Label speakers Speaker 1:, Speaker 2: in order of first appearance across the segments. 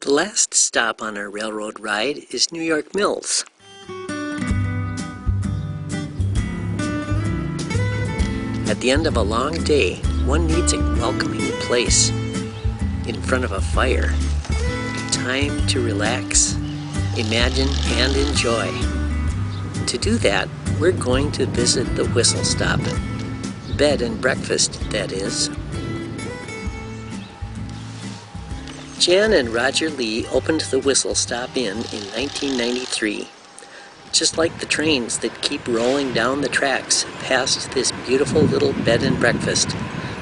Speaker 1: The last stop on our railroad ride is New York Mills. At the end of a long day, one needs a welcoming place in front of a fire. Time to relax, imagine, and enjoy. To do that, we're going to visit the Whistle Stop. Bed and breakfast, that is. Jan and Roger Lee opened the Whistle Stop in 1993. Just like the trains that keep rolling down the tracks past this beautiful little bed and breakfast,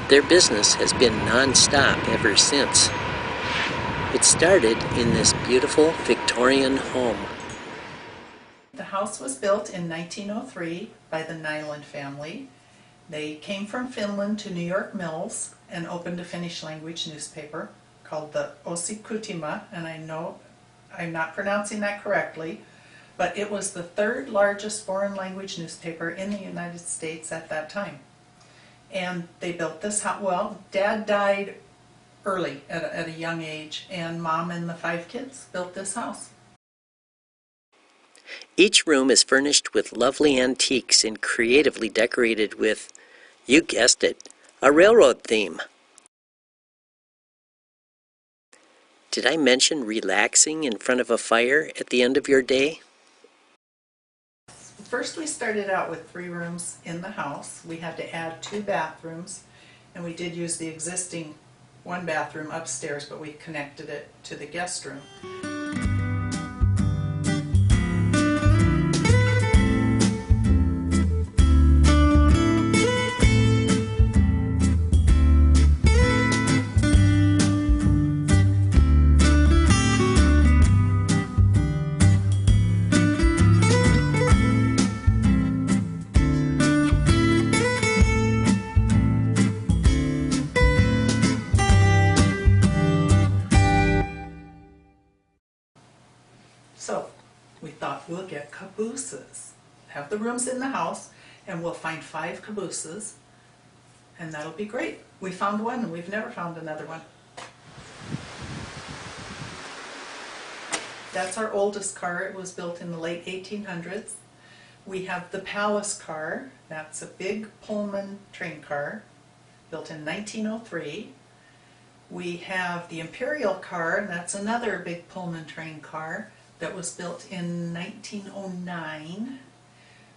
Speaker 1: their business has been non-stop ever since. It started in this beautiful Victorian home.
Speaker 2: The house was built in 1903 by the Nyland family. They came from Finland to New York Mills and opened a Finnish language newspaper called the Osikutima, and I know I'm not pronouncing that correctly, but it was the third largest foreign language newspaper in the United States at that time. And they built this house. Well, Dad died early at a young age, and Mom and the 5 kids built this house.
Speaker 1: Each room is furnished with lovely antiques and creatively decorated with, you guessed it, a railroad theme. Did I mention relaxing in front of a fire at the end of your day?
Speaker 2: First we started out with 3 rooms in the house. We had to add 2 bathrooms, and we did use the existing 1 bathroom upstairs, but we connected it to the guest room. So we thought we'll get cabooses. Have the rooms in the house and we'll find 5 cabooses and that'll be great. We found one and we've never found another one. That's our oldest car. It was built in the late 1800s. We have the Palace car. That's a big Pullman train car built in 1903. We have the Imperial car, and that's another big Pullman train car that was built in 1909.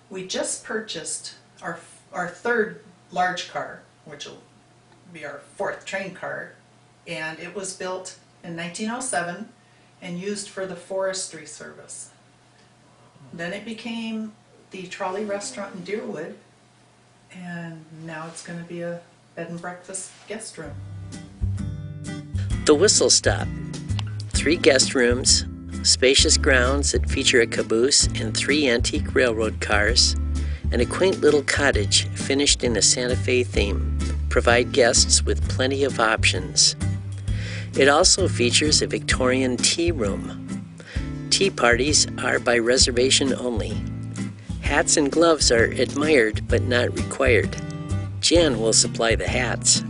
Speaker 2: We just purchased our 3rd large car, which will be our 4th train car, and it was built in 1907 and used for the forestry service. Then it became the trolley restaurant in Deerwood, and now it's going to be a bed and breakfast guest room.
Speaker 1: The Whistle Stop. 3 guest rooms, spacious grounds that feature a caboose and 3 antique railroad cars, and a quaint little cottage finished in a Santa Fe theme provide guests with plenty of options. It also features a Victorian tea room. Tea parties are by reservation only. Hats and gloves are admired but not required. Jan will supply the hats.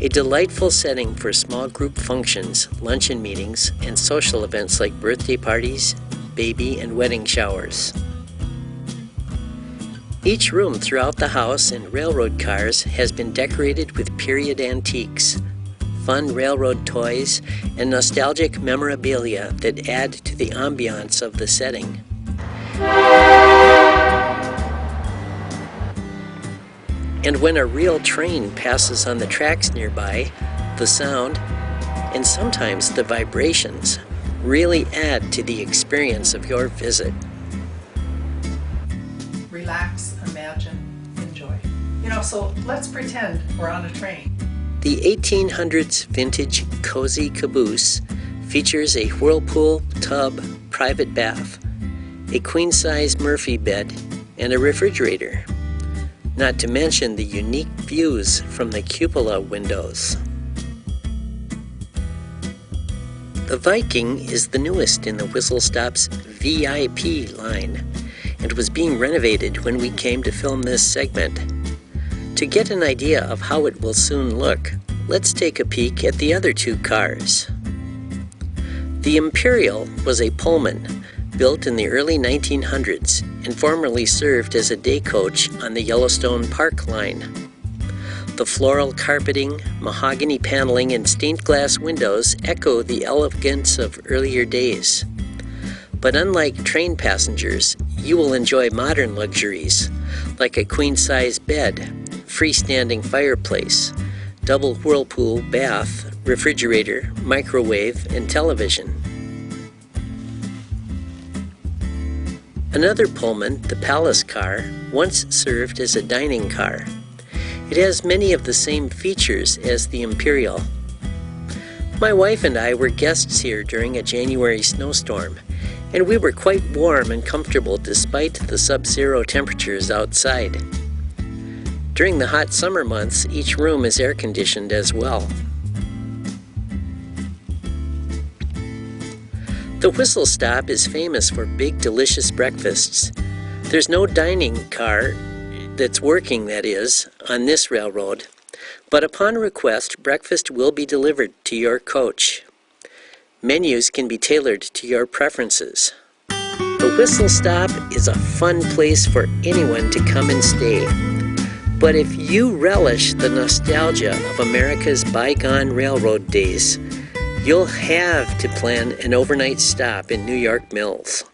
Speaker 1: A delightful setting for small group functions, luncheon meetings, and social events like birthday parties, baby and wedding showers. Each room throughout the house and railroad cars has been decorated with period antiques, fun railroad toys, and nostalgic memorabilia that add to the ambiance of the setting. And when a real train passes on the tracks nearby, the sound, and sometimes the vibrations, really add to the experience of your visit.
Speaker 2: Relax, imagine, enjoy. So let's pretend we're on a train.
Speaker 1: The 1800s vintage cozy caboose features a whirlpool, tub, private bath, a queen-size Murphy bed, and a refrigerator. Not to mention the unique views from the cupola windows. The Viking is the newest in the Whistle Stop's VIP line and was being renovated when we came to film this segment. To get an idea of how it will soon look, let's take a peek at the other 2 cars. The Imperial was a Pullman built in the early 1900s and formerly served as a day coach on the Yellowstone Park line. The floral carpeting, mahogany paneling, and stained glass windows echo the elegance of earlier days. But unlike train passengers, you will enjoy modern luxuries like a queen-size bed, freestanding fireplace, double whirlpool bath, refrigerator, microwave, and television. Another Pullman, the Palace car, once served as a dining car. It has many of the same features as the Imperial. My wife and I were guests here during a January snowstorm, and we were quite warm and comfortable despite the sub-zero temperatures outside. During the hot summer months, each room is air-conditioned as well. The Whistle Stop is famous for big, delicious breakfasts. There's no dining car that's working, that is, on this railroad, but upon request, breakfast will be delivered to your coach. Menus can be tailored to your preferences. The Whistle Stop is a fun place for anyone to come and stay. But if you relish the nostalgia of America's bygone railroad days, you'll have to plan an overnight stop in New York Mills.